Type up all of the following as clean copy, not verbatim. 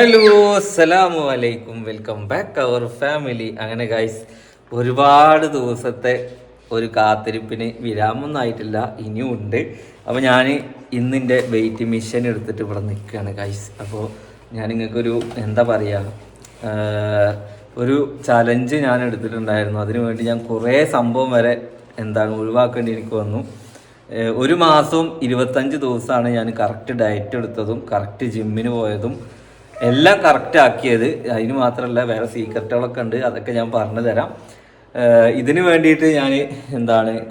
Hello അസ്സലാമു അലൈക്കും, welcome back അവർ family. അങ്ങനെ ഗൈസ്, ഒരുപാട് ദിവസത്തെ ഒരു കാത്തിരിപ്പിന് വിരാമൊന്നും ആയിട്ടില്ല, ഇനിയും ഉണ്ട്. അപ്പോൾ ഞാൻ ഇന്നിൻ്റെ വെയിറ്റ് മെഷീൻ എടുത്തിട്ട് ഇവിടെ നിൽക്കുകയാണ് ഗൈസ്. അപ്പോൾ ഞാൻ നിങ്ങൾക്കൊരു എന്താ പറയുക, ഒരു ചലഞ്ച് ഞാൻ എടുത്തിട്ടുണ്ടായിരുന്നു. അതിനു വേണ്ടി ഞാൻ കുറേ സംഭവം വരെ ഒഴിവാക്കേണ്ടി എനിക്ക് വന്നു. ഒരു മാസവും 25 ദിവസമാണ് ഞാൻ കറക്റ്റ് ഡയറ്റ് എടുത്തതും കറക്റ്റ് ജിമ്മിന് പോയതും എല്ലാം കറക്റ്റ് ആക്കിയത്. അതിന് മാത്രമല്ല, വേറെ സീക്രട്ടുകളൊക്കെ ഉണ്ട്, അതൊക്കെ ഞാൻ പറഞ്ഞു തരാം. ഇതിന് വേണ്ടിയിട്ട് ഞാൻ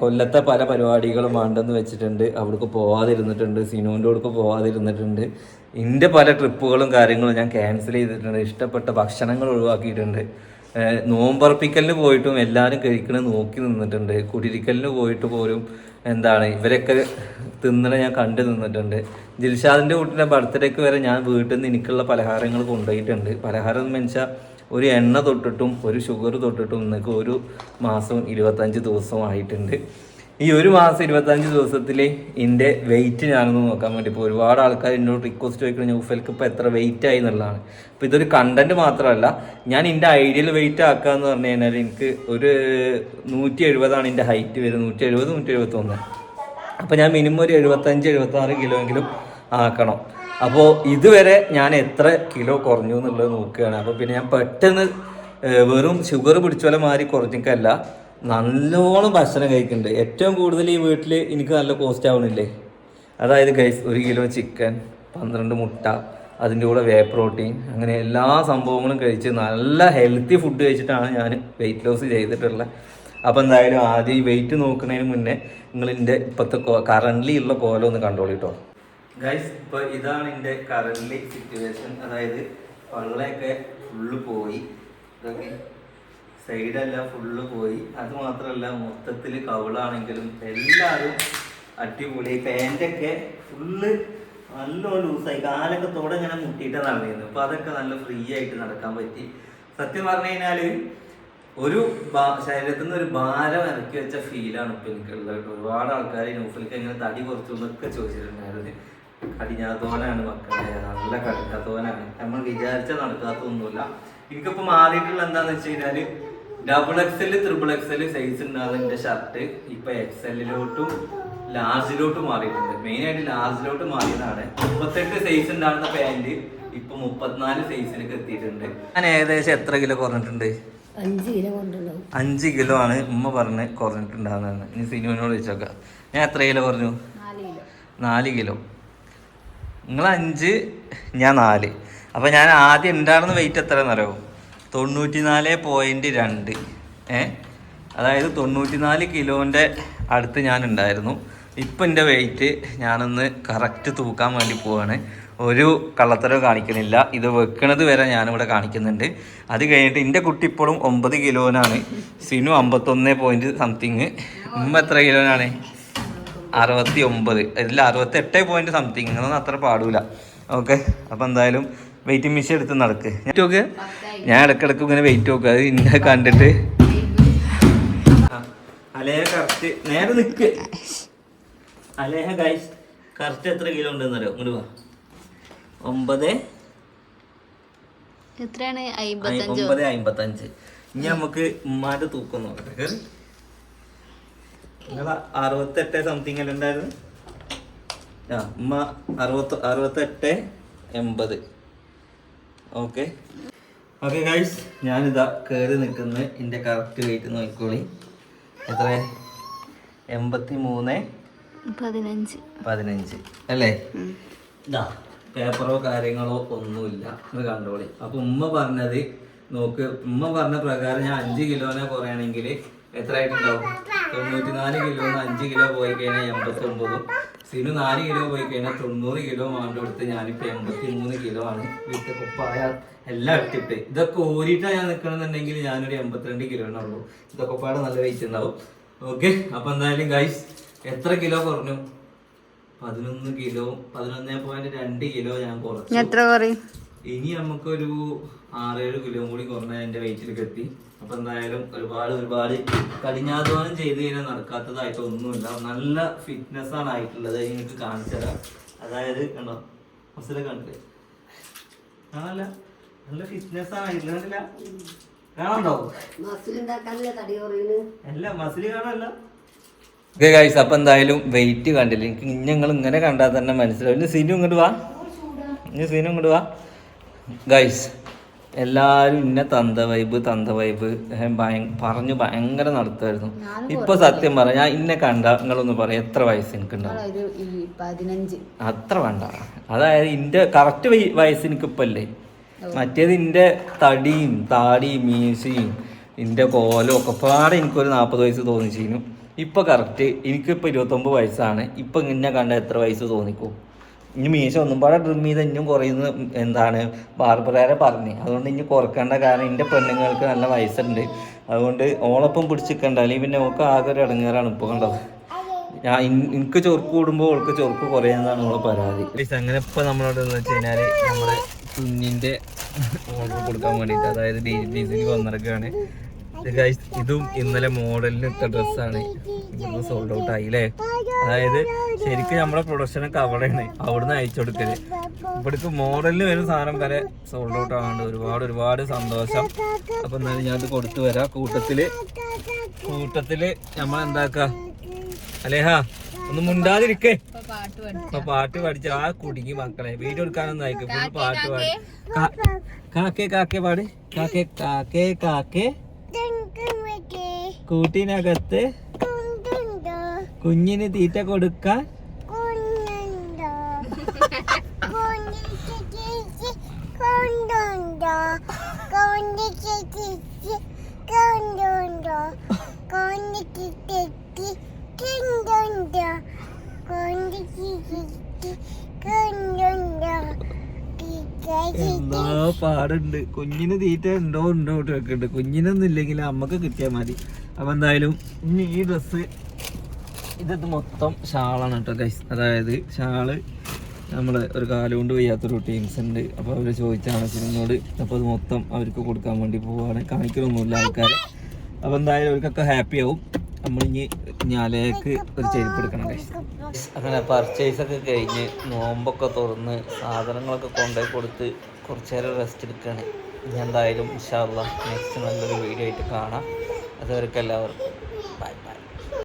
കൊല്ലത്തെ പല പരിപാടികളും വേണ്ടെന്ന് വെച്ചിട്ടുണ്ട്. അവിടേക്ക് പോവാതിരുന്നിട്ടുണ്ട്, സിനുവിൻ്റെ അവിടേക്ക് പോവാതിരുന്നിട്ടുണ്ട്. എൻ്റെ പല ട്രിപ്പുകളും കാര്യങ്ങളും ഞാൻ ക്യാൻസൽ ചെയ്തിട്ടുണ്ട്. ഇഷ്ടപ്പെട്ട ഭക്ഷണങ്ങൾ ഒഴിവാക്കിയിട്ടുണ്ട്. നോമ്പറപ്പിക്കലിന് പോയിട്ടും എല്ലാവരും കഴിക്കണ നോക്കി നിന്നിട്ടുണ്ട്. കുടിരിക്കലിന് പോയിട്ട് പോലും ഇവരൊക്കെ തിന്നണ ഞാൻ കണ്ടു നിന്നിട്ടുണ്ട്. ദിൽഷാദിൻ്റെ കുട്ടിൻ്റെ ബർത്ത്ഡേക്ക് വരെ ഞാൻ വീട്ടിൽ നിന്ന് എനിക്കുള്ള പലഹാരങ്ങൾ കൊണ്ടുപോയിട്ടുണ്ട്. പലഹാരം എന്ന് വെച്ചാൽ ഒരു എണ്ണ തൊട്ടിട്ടും ഒരു ഷുഗർ തൊട്ടിട്ടും ഇന്നൊക്കെ ഒരു മാസം 25 ദിവസവും ആയിട്ടുണ്ട്. ഈ ഒരു മാസം 25 ദിവസത്തിൽ എൻ്റെ വെയിറ്റ് ഞാനൊന്ന് നോക്കാൻ വേണ്ടി ഇപ്പോൾ ഒരുപാട് ആൾക്കാർ എന്നോട് റിക്വസ്റ്റ് ചോദിക്കണം, ന്യൂഫൽക്ക് ഇപ്പോൾ എത്ര വെയിറ്റ് ആയി എന്നുള്ളതാണ്. അപ്പോൾ ഇതൊരു കണ്ടന്റ് മാത്രമല്ല, ഞാൻ എൻ്റെ ഐഡിയൽ വെയിറ്റ് ആക്കുക എന്ന് പറഞ്ഞു കഴിഞ്ഞാൽ എനിക്ക് ഒരു 170 എൻ്റെ ഹൈറ്റ് വരുന്നത്, 170 171. അപ്പോൾ ഞാൻ മിനിമം ഒരു 75-76 കിലോ എങ്കിലും ആക്കണം. അപ്പോൾ ഇതുവരെ ഞാൻ എത്ര കിലോ കുറഞ്ഞു എന്നുള്ളത് നോക്കുകയാണ്. അപ്പോൾ പിന്നെ ഞാൻ പെട്ടെന്ന് വെറും ഷുഗർ പിടിച്ചോലെ മാറി കുറഞ്ഞിക്കല്ല, നല്ലോണം ഭക്ഷണം കഴിക്കുന്നുണ്ട്. ഏറ്റവും കൂടുതൽ ഈ വീട്ടിൽ എനിക്ക് നല്ല കോസ്റ്റ് ആവണില്ലേ, അതായത് ഗൈസ് 1 കിലോ ചിക്കൻ, 12 മുട്ട, അതിൻ്റെ കൂടെ വേ പ്രോട്ടീൻ, അങ്ങനെ എല്ലാ സംഭവങ്ങളും കഴിച്ച് നല്ല ഹെൽത്തി ഫുഡ് കഴിച്ചിട്ടാണ് ഞാൻ വെയിറ്റ് ലോസ് ചെയ്തിട്ടുള്ളത്. അപ്പോൾ എന്തായാലും ആദ്യം ഈ വെയിറ്റ് നോക്കുന്നതിന് മുന്നേ നിങ്ങൾ എൻ്റെ ഇപ്പോഴത്തെ കറൻ്റ്ലി ഉള്ള കോലം ഒന്ന് കണ്ടോളൂ കേട്ടോ ഗൈസ്. ഇപ്പോൾ ഇതാണ് എൻ്റെ കറൻ്റ്ലി സിറ്റുവേഷൻ. അതായത് പള്ളയൊക്കെ ഫുള്ള് പോയി, ഇതൊക്കെ സൈഡെല്ലാം ഫുള്ള് പോയി. അത് മാത്രമല്ല, മൊത്തത്തിൽ കവിളാണെങ്കിലും എല്ലാവരും അടിപൊളി. പാൻറ്റൊക്കെ ഫുള്ള് നല്ലോണം ലൂസായി, കാലൊക്കെ തോടെ ഇങ്ങനെ മുട്ടിയിട്ട് നടന്നിരുന്നു. അപ്പോൾ അതൊക്കെ നല്ല ഫ്രീ ആയിട്ട് നടക്കാൻ പറ്റി. സത്യം പറഞ്ഞു കഴിഞ്ഞാൽ ഒരു ശരീരത്തിൽ നിന്ന് ഒരു ഭാരം ഇറക്കി വെച്ച ഫീലാണ് ഇപ്പം എനിക്കുള്ളത്. ഒരുപാട് ആൾക്കാർ ന്യൂഫിലേക്ക് എങ്ങനെ തടി കുറച്ചു എന്നൊക്കെ ചോദിച്ചിട്ടുണ്ടായിരുന്നു. കടിഞ്ഞാത്തോനാണ് മക്കളെ, നല്ല കടിഞ്ഞാത്തോനാണ്. നമ്മൾ വിചാരിച്ച നടക്കാത്തൊന്നുമില്ല. എനിക്കിപ്പോൾ മാറിയിട്ടുള്ള എന്താണെന്ന് വെച്ച് കഴിഞ്ഞാൽ XXL, XXL സൈസ് ഉണ്ടാകുന്ന എൻ്റെ ഷർട്ട് ഇപ്പം XLലോട്ടും ലാർജിലോട്ടും മാറിയിട്ടുണ്ട്. മെയിനായിട്ട് ലാർജിലോട്ട് മാറിയതാണ്. 38 സൈസ് ഉണ്ടാകുന്ന പാൻറ് ഇപ്പം 34 സൈസിലേക്ക് എത്തിയിട്ടുണ്ട്. ഞാൻ ഏകദേശം എത്ര കിലോ കുറഞ്ഞിട്ടുണ്ട്? 5 കിലോ ആണ് ഉമ്മ പറഞ്ഞ് കുറഞ്ഞിട്ടുണ്ടാകുന്നതാണ്. ഇനി സിനുവിനോട് ചോദിച്ചോക്കാം, ഞാൻ എത്ര കിലോ കുറഞ്ഞു? 4 കിലോ. നിങ്ങൾ 5, ഞാൻ 4. അപ്പോൾ ഞാൻ ആദ്യം ഉണ്ടായിരുന്ന വെയിറ്റ് എത്രയാണെന്ന് അറിയാമോ? 94.2. അതായത് 94 കിലോൻ്റെ അടുത്ത് ഞാൻ ഉണ്ടായിരുന്നു. ഇപ്പം എൻ്റെ വെയിറ്റ് ഞാനൊന്ന് കറക്റ്റ് തൂക്കാൻ വേണ്ടി പോവാണ്. ഒരു കള്ളത്തരവും കാണിക്കുന്നില്ല, ഇത് വെക്കണത് വരെ ഞാനിവിടെ കാണിക്കുന്നുണ്ട്. അത് കഴിഞ്ഞിട്ട് എൻ്റെ കുട്ടി ഇപ്പോഴും 9 കിലോനാണ്. Sinu 51 point something. ഉമ്മ എത്ര കിലോനാണ്? 69. ഇതിൽ 68 പോയിന്റ് സംതിങ്. ഇങ്ങനൊന്നും അത്ര പാടൂല. ഓക്കെ, അപ്പം എന്തായാലും വെയിറ്റ് മെഷീൻ എടുത്ത് നടക്ക്. നോക്ക്, ഞാൻ ഇടക്കിടക്ക് ഇങ്ങനെ വെയിറ്റ് നോക്കുക. അത് ഇന്നെ കണ്ടിട്ട് അലേഹ കറക്റ്റ് നേരെ നിൽക്ക്. അലേഹ ഗൈസ് കറക്റ്റ് എത്ര കിലോ ഉണ്ടെന്ന് അറിയോ? ഇങ്ങോട്ട് വാ. 9.55. ഇനി നമുക്ക് ഉമ്മാന്റെ തൂക്കം നോക്കട്ടെ. നിങ്ങളെ 68 സംതിങ് അല്ല ഉണ്ടായിരുന്നു? ഉമ്മ 68.80. ഓക്കെ ഗൈസ്, ഞാനിതാ കയറി നിൽക്കുന്നത്. എൻ്റെ കറക്റ്റ് വെയിറ്റ് നോക്കിക്കോളി. എത്ര? 83.15 അല്ലേ? ഇതാ പേപ്പറോ കാര്യങ്ങളോ ഒന്നുമില്ല, ഇത് കണ്ടോളി. അപ്പൊ ഉമ്മ പറഞ്ഞത് നോക്ക്, ഉമ്മ പറഞ്ഞ പ്രകാരം ഞാൻ 5 കിലോനെ കുറയണമെങ്കിൽ എത്ര ആയിട്ടുണ്ടാവും? 94 കിലോന്ന് 5 കിലോ പോയി കഴിഞ്ഞാൽ 89. സിനു 4 കിലോ പോയി കഴിഞ്ഞാൽ 90 കിലോ മാണ്ടെടുത്ത് ഞാനിപ്പോൾ 83 കിലോ ആണ്. വീട്ടിൽ കുപ്പായ എല്ലാം ഇട്ടിട്ട് ഇതൊക്കെ ഊരിയിട്ടാണ് ഞാൻ നിൽക്കണമെന്നുണ്ടെങ്കിൽ ഞാനൊരു 82 കിലോ ഉള്ളൂ. ഇതൊക്കെ പാടെ നല്ല വെയിറ്റ് ഉണ്ടാവും. ഓക്കെ, അപ്പൊ എന്തായാലും ഗൈസ് എത്ര കിലോ കുറഞ്ഞു? 11 കിലോ, 11.2 കിലോ ഞാൻ കുറച്ചു. ഇനി നമുക്കൊരു 6-7 കിലോ കൂടി കുറഞ്ഞാൽ എൻ്റെ വെയിറ്റിലേക്ക് എത്തി. അപ്പൊ എന്തായാലും ഒരുപാട് കഠിനാധ്വാനം ചെയ്ത് കഴിഞ്ഞാൽ നടക്കാത്തതായിട്ട് ഒന്നുമില്ല. നല്ല ഫിറ്റ്നസ് ആണ് ആയിട്ടുള്ളത്. നിങ്ങൾക്ക് കാണിച്ചു തരാം. അതായത് കണ്ടോ, മസിലൊക്കെ കണ്ടില്ലേ? ആണല്ല നല്ല ഫിറ്റ്നസ് ആണ് കാണാണ്ടോ അല്ല മസിൽ കാണാനല്ല. അപ്പൊ എന്തായാലും വെയിറ്റ് കണ്ടില്ല എനിക്ക്. ഞങ്ങൾ ഇങ്ങനെ കണ്ടാൽ തന്നെ മനസ്സിലാവും. ഇനി സീനും ഇങ്ങോട്ട് വാ ഗൈസ്. എല്ലാരും ഇന്ന തന്ത വൈബ് പറഞ്ഞു ഭയങ്കര നടത്തുമായിരുന്നു. ഇപ്പൊ സത്യം പറ, ഞാൻ ഇന്നെ കണ്ട നിങ്ങളൊന്ന് പറയാം എത്ര വയസ്സ് എനിക്കുണ്ടാവും? അത്ര വേണ്ട. അതായത് ഇന്റെ കറക്റ്റ് വയസ്സ് എനിക്കിപ്പല്ലേ. മറ്റേത് ഇന്റെ തടിയും താടിയും മീശയും ഇന്റെ കോലും ഒക്കെ പാടെ എനിക്കൊരു 40 വയസ്സ് തോന്നിച്ചിരുന്നു. ഇപ്പൊ കറക്റ്റ് എനിക്കിപ്പോ 29 വയസ്സാണ്. ഇപ്പൊ ഇന്നെ കണ്ട എത്ര വയസ്സ് തോന്നിക്കും? ഇനി മീശ ഒന്നും പാടെ ഡ്രിം ചെയ്ത് ഇനിയും കുറയുന്ന എന്താണ് ബാർബറാരെ പറഞ്ഞു. അതുകൊണ്ട് ഇനി കുറക്കേണ്ട. കാരണം എൻ്റെ പെണ്ണുങ്ങൾക്ക് നല്ല വയസ്സുണ്ട്. അതുകൊണ്ട് ഓളൊപ്പം പിടിച്ചിരിക്കണ്ട. അല്ലെങ്കിൽ പിന്നെ ഓൾക്ക് ആകെ ഒരു ഇടങ്ങേറാണ് ഇപ്പോൾ കണ്ടത്. എനിക്ക് ചൊറുക്ക് കൂടുമ്പോൾ ഓൾക്ക് ചൊറുക്ക് കുറയുന്നതാണ് ഓളെ പരാതി. അങ്ങനെ ഇപ്പോൾ നമ്മളോട് എന്ന് വെച്ച് കഴിഞ്ഞാൽ നമ്മുടെ കുഞ്ഞിൻ്റെ ഓർഡർ കൊടുക്കാൻ വേണ്ടിയിട്ട്, അതായത് ഡീസലിൽ വന്നിറക്കുകയാണ്. ഇതും ഇന്നലെ മോഡലിന് ഇട്ട ഡ്രസ്സാണ്. ഇത് സോൾഡ് ഔട്ട് ആയി അല്ലേ. അതായത് ശരിക്കും നമ്മുടെ പ്രൊഡക്ഷനൊക്കെ അവിടെയാണ്, അവിടുന്ന് അയച്ചു കൊടുക്കല്. ഇവിടേക്ക് മോഡലിന് വരുന്ന സാധനം വരെ സോൾഡ് ഔട്ട് ആവാണ്ട് ഒരുപാട് സന്തോഷം. അപ്പൊ എന്നാലും ഞാനത് കൊടുത്തു വരാം. കൂട്ടത്തില് നമ്മളെന്താക്ക അല്ലേഹാ ഒന്ന് മുണ്ടാതിരിക്കേ. ഇപ്പൊ പാട്ട് പഠിച്ച ആ കുടുങ്ങി മക്കളെ. വീഡിയോ എടുക്കാനൊന്നും അയക്കും. ഫുൾ പാട്ട് പാടി. കാക്കേ പാട്. കാക്കേ കൂട്ടിനകത്ത് കുഞ്ഞിന് തീറ്റ കൊടുക്കാൻ എന്താ പാടുണ്ട്. കുഞ്ഞിന് തീറ്റ ഉണ്ടോ വെക്കുന്നുണ്ട്. കുഞ്ഞിനൊന്നും ഇല്ലെങ്കിൽ അമ്മക്ക് കിട്ടിയാൽ മതി. അപ്പൊ എന്തായാലും ഇനി ഈ ഡ്രസ്സ് ഇത് മൊത്തം ഷാളാണ് കേട്ടോ ഗൈസ്. അതായത് ഷാള് നമ്മള് ഒരു കാലുകൊണ്ട് വയ്യാത്തൊരു ടീംസ് ഉണ്ട്. അപ്പോൾ അവർ ചോദിച്ചാണ് സിനിമയോട്. അപ്പോൾ അത് മൊത്തം അവർക്ക് കൊടുക്കാൻ വേണ്ടി പോവാണ്. കാണിക്കലൊന്നുമില്ല ആൾക്കാർ. അപ്പോൾ എന്തായാലും അവർക്കൊക്കെ ഹാപ്പി ആവും. നമ്മളിനി ഞാലേക്ക് ഒരു ചെരുപ്പ് എടുക്കണം ഗൈസ്. അങ്ങനെ പർച്ചേസൊക്കെ കഴിഞ്ഞ് നോമ്പൊക്കെ തുറന്ന് സാധനങ്ങളൊക്കെ കൊണ്ടുപോയി കൊടുത്ത് കുറച്ച് നേരം റെസ്റ്റ് എടുക്കുകയാണ്. ഇനി എന്തായാലും ഇൻഷാ അല്ലാഹ് നെക്സ്റ്റ് നല്ലൊരു വീഡിയോ ആയിട്ട് കാണാം. അതുവരെയ്ക്ക് എല്ലാവർക്കും